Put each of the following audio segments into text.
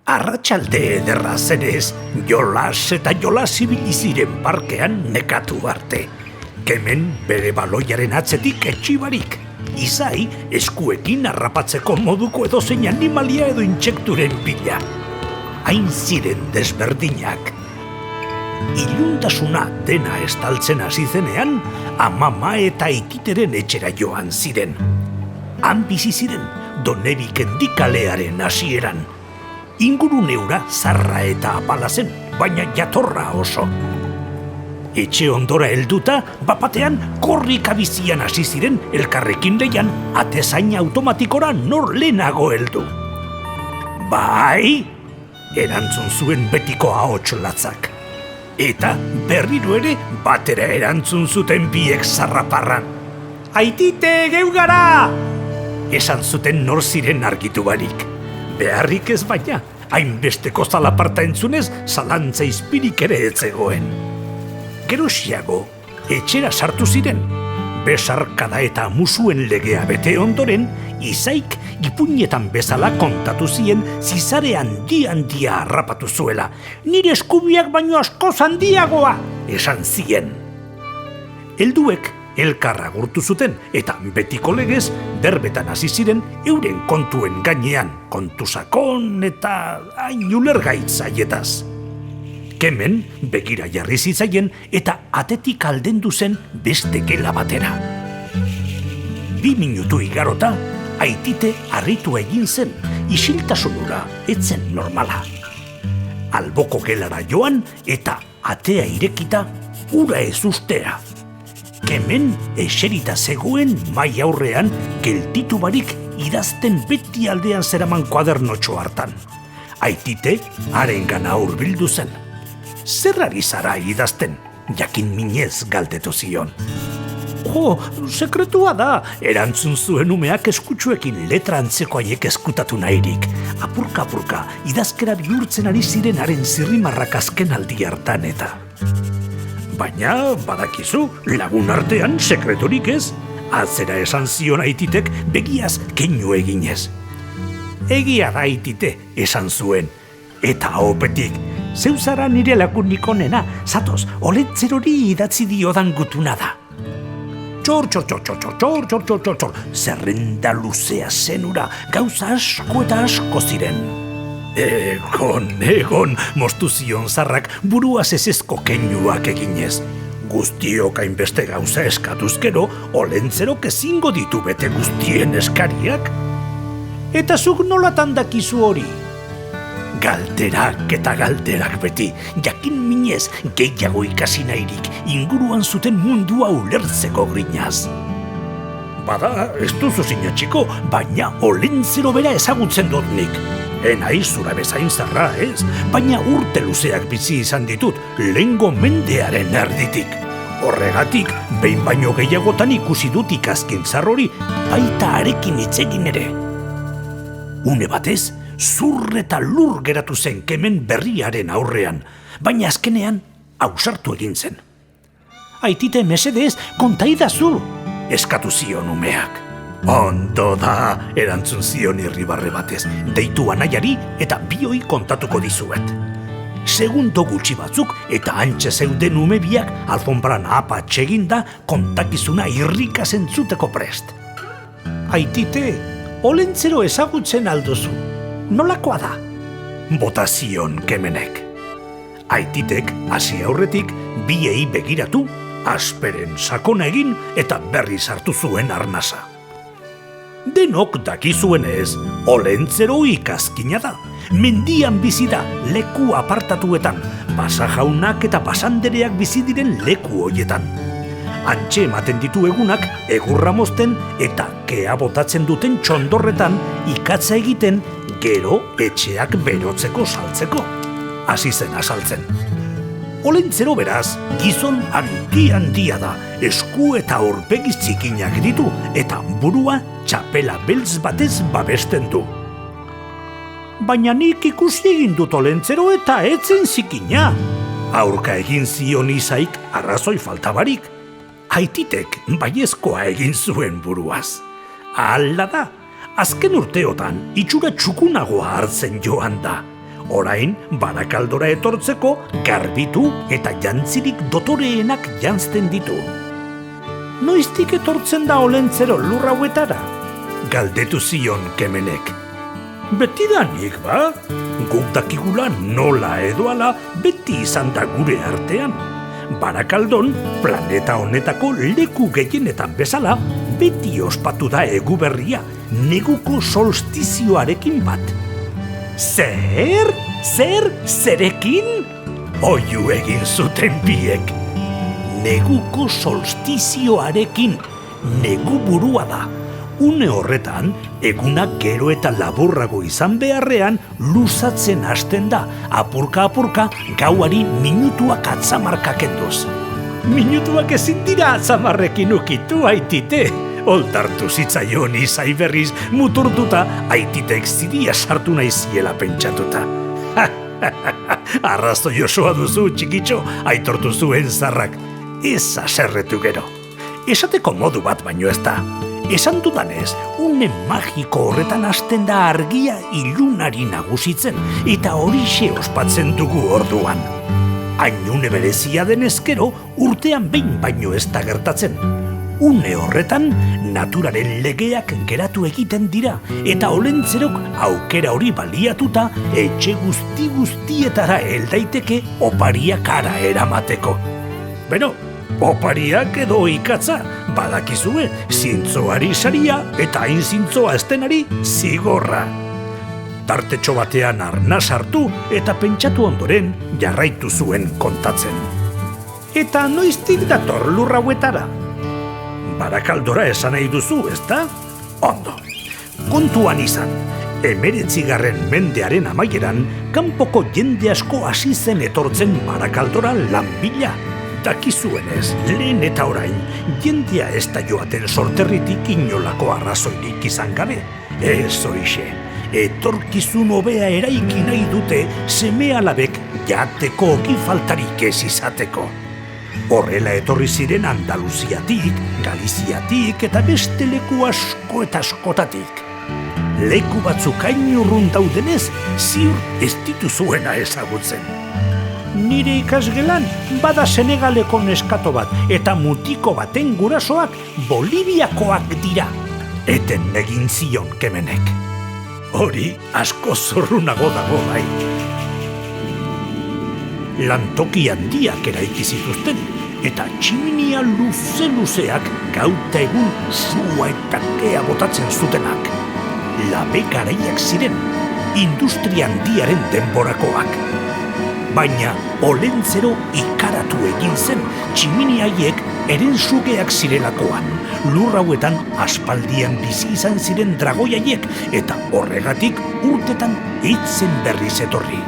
Arratsalde ederra zenez, jolas eta jolas ibili ziren parkean nekatu arte. Kemen bere baloiaren atzetik etxibarik. Izai eskuekin harrapatzeko moduko edozein animalia edo intsekturen bila. Hain ziren desberdinak. Iluntasuna dena estaltzen hasi zenean, amama eta ikiteren etxera joan ziren. Han bizi ziren, Donebik endikalearen hasieran. Inguruneura zarra eta apala zen, baina jatorra oso. Etxe ondora helduta, bapatean korrika bizian hasi ziren elkarrekin leian atezain automatikora nor lehenago heldu. Bai, erantzun zuen betiko ahots latzak. Eta berriro ere batera erantzun zuten biek zarraparran. Aitite, geu gara! Esan zuten nor ziren argitu barik. Beharrik ez baina, hainbesteko zalaparta entzunez, zalantza izpirik ere etzegoen. Gerosiago, etxera sartu ziren. Besarkada eta musuen legea bete ondoren, Izaik ipuinetan bezala kontatu zien zizare handia harrapatu zuela. Nire eskubiak baino askoz handiagoa, esan zien. Helduek elkarra agurtu zuten eta betiko legez berbetan hasi ziren euren kontuen gainean, kontu sakon eta hain ulergaitz haietaz. Kemen begira jarri zitzaien eta atetik aldendu zen beste gela batera. 2 minutu igarota, Aitite harritu egin zen, isiltasunura etzen normala. Alboko gelara joan eta atea irekita ura ez ustea. Kemen eserita zegoen mai aurrean gelditu barik idazten beti aldean zeraman kuadernotxo hartan. Aitite harengana hurbildu zen. Zer ari zara idazten? Jakin minez galdetu zion. Jo, sekretua da, erantzun zuen umeak eskutsuekin letra antzeko haiek eskutatu nahirik. Apurka, idazkera bihurtzen ari ziren haren zirrimarrak azken aldi hartan eta. Baina, badakizu, lagun artean sekreturik ez. Atzera esan zion Aititek begiaz keinu eginez. Egia da Aitite, esan zuen. Eta ahopetik, zeu zara nire lagunik onena, zatoz, olentzerori idatzi diodan gutuna da. Txor, zerrenda luzea zenura, gauza asko eta asko ziren. Egon, moztu zion zarrak buruaz ezezko keinuak eginez. Guztiok hainbeste gauza eskatuzkero, olentzerok ezingo ditu bete guztien eskariak. Eta zuk nolatan dakizu hori? Galderak eta galderak beti, jakin minez gehiago ikasi nahirik inguruan zuten mundua ulertzeko grinaz. Bada, ez duzu sinatxiko, baina olentzero bera ezagutzen dut nik. Enaiz zura bezain zarra ez, baina urte luzeak bizi izan ditut, lehengo mendearen erditik. Horregatik, behin baino gehiagotan ikusi dut ikazkintzar hori, baita arekin itzegin ere. Une batez, zur eta lur geratu zen Kemen berriaren aurrean, baina azkenean ausartu egin zen. Aitite mesedez, kontaidazu, eskatu zion umeak. Ondo da, erantzun zion irribarre batez, deitu anaiari eta bioi kontatuko dizuet. Segundo gutxi batzuk eta antxe zeuden ume biak alfombran apatxe eginda kontakizuna irrika zentzuteko prest. Aitite, olentzero ezagutzen alduzu. Nolakoa da? Bota zion Kemenek. Aititek, hasi aurretik, biei begiratu, asperen sakona egin eta berriz hartu zuen arnasa. Denok dakizuenez, olentzero ikazkina da. Mendian bizi da, leku apartatuetan, pasajaunak eta pasandereak bizi diren leku hoietan. Antxe ematen ditu egunak egurra mozten eta kea botatzen duten txondorretan ikatza egiten gero etxeak berotzeko saltzeko. Hasi zen azaltzen. Olentzero beraz, gizon handia da, esku eta aurpegi zikinak ditu eta burua txapela beltz batez babesten du. Baina nik ikusi egin dut olentzero eta etzen zikina. Aurka egin zion Izaik arrazoi faltabarik. Aititek baiezkoa egin zuen buruaz. Hala da, azken urteotan itxura txukunagoa hartzen joan da. Orain, Barakaldora etortzeko garbitu eta jantzirik dotoreenak janzten ditu. Noiztik etortzen da Olentzero lur hauetara? Galdetu zion Kemenek. Betidanik, ba? Guk dakigula nola edo ala beti izan da gure artean. Barakaldon, planeta honetako leku gehienetan bezala, beti ospatu da eguberria, neguko solstizioarekin bat. Zer? Zerekin? Oihu egin zuten biek. Neguko solstizioarekin, negu burua da. Une horretan, egunak gero eta laburrago izan beharrean luzatzen hasten da, apurka gauari minutuak atzamarkak enduz. Minutuak ezin dira atzamarrekin ukitu, Aitite. Oltartu zitzaion izai berriz muturtuta, Aititek ziria sartu nahiziela pentsatuta. Arrazoi osoa duzu, txikitxo, aitortu zuen zarrak. Ez aserretu gero. Esateko modu bat baino ez da. Esan dudanez, une magiko horretan hasten da argia ilunari nagusitzen, eta horixe ospatzen dugu orduan. Hain une berezia denezkero, urtean behin baino ez da gertatzen. Une horretan, naturaren legeak geratu egiten dira, eta Olentzerok aukera hori baliatuta, etxe guztietara heldaiteke opariak ara eramateko. Beno, opariak edo ikatza, badakizue, zintzoari saria eta hain zintzoa estenari zigorra. Tartetxo batean arnaz hartu eta pentsatu ondoren jarraitu zuen kontatzen. Eta noiztik dator lur hauetara? Barakaldora esan nahi duzu, ezta? Ondo. Kontuan izan, 19. mendearen amaieran, kanpoko jende asko hasi zen etortzen Barakaldora lan bila. Dakizuenez, lehen eta orain, jendea ez da joaten sorterritik inolako arrazoirik izan gabe. Ez hoixe, etorkizun hobea eraiki nahi dute seme-alabek jateko ogi faltarik ez izateko. Horrela etorri ziren Andaluziatik, Galiziatik eta beste leku asko eta askotatik. Leku batzuk hain urrun daudenez, ziur ez dituzuena ezagutzen. Nire ikasgelan bada Senegaleko neskato bat eta mutiko baten gurasoak Boliviakoak dira. Eten egin zion Kemenek. Hori asko zorrunago dago bai. Lantoki handiak eraiki zituzten, eta tximinia luze-luzeak gauta egun sua eta kea botatzen zutenak. Labe garaiak ziren, industria handiaren denborakoak. Baina Olentzero ikaratu egin zen, tximiniaiek erensugeak zirelakoan, lur hauetan aspaldian bizi izan ziren dragoiaiek, eta horregatik urtetan eitzen berriz etorri.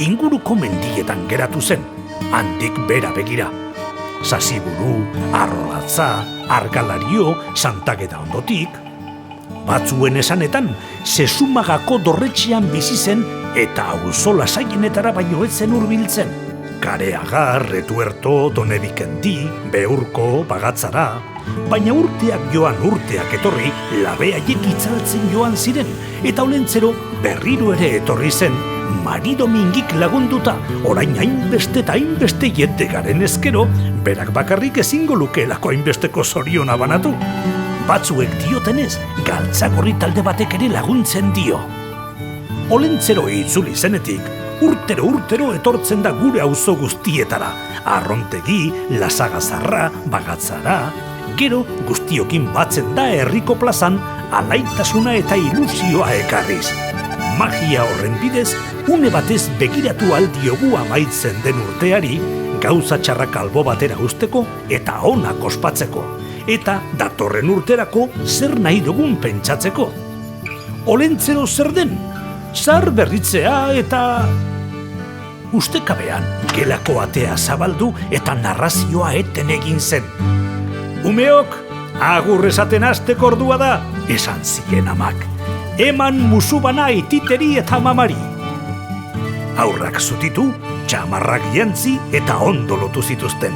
Inguruko mendietan geratu zen, handik bera begira. Sasiburu, Arrolatza, Argalario, Santageda ondotik. Batzuen esanetan, Sesumagako dorretxean bizi zen eta auzola saienetara baino ez zen hurbiltzen. Kareaga, Retuerto, Donebikendi, Beurko, Bagatzara. Baina urteak joan urteak etorri, labeaiek itzaltzen joan ziren, eta Olentzero berriro ere etorri zen, Mari Domingik lagunduta, orain hainbeste eta hainbeste jende garen ezkero, berak bakarrik ezingo lukeelako hainbesteko zoriona banatu. Batzuek diotenez, galtzagorri talde batek ere laguntzen dio. Olentzero itzuli zenetik, urtero etortzen da gure auzo guztietara, Arrontegi, Lasagazarra, Bagatzara, gero guztiokin batzen da herriko plazan, alaitasuna eta ilusioa ekarriz. Magia horren bidez, une batez begiratu aldiogu amaitzen den urteari, gauza txarrak albo batera usteko eta onak ospatzeko, eta datorren urterako zer nahi dugun pentsatzeko. Olentzero zer den? Zar berritzea eta... Ustekabean, gelako atea zabaldu eta narrazioa eten egin zen. Umeok, agur esaten hasteko ordua da, esan zien amak. Eman musubana Aititeri eta mamari. Aurrak zutitu, txamarrak jantzi eta ondo lotu zituzten.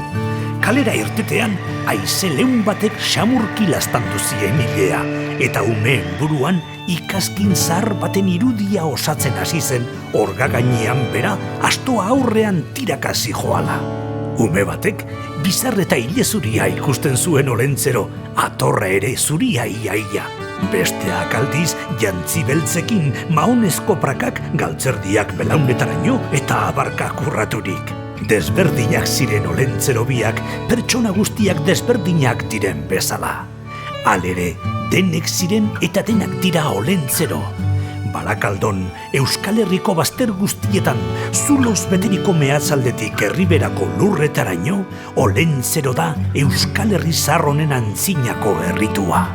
Kalera irtetean, haize leun batek xamurki lastandu zien ilea, eta umeen buruan ikaskin zahar baten irudia osatzen hasi zen orga gainean bera astoa aurrean tirakasi joala. Ume batek bizar eta ile zuria ikusten zuen Olentzero, atorra ere zuria iaia. Besteak aldiz jantzi beltzekin mahonezko prakak galtzerdiak belaunetaraino eta abarkak urraturik. Desberdinak ziren Olentzero biak, pertsona guztiak desberdinak diren bezala. Halere, denek ziren eta denak dira Olentzero. Barakaldon, Euskal Herriko bazter guztietan, zuloz beteriko mehatzaldetik herriberako lurretaraino, Olentzero da Euskal Herri zahar honen antzinako herritua.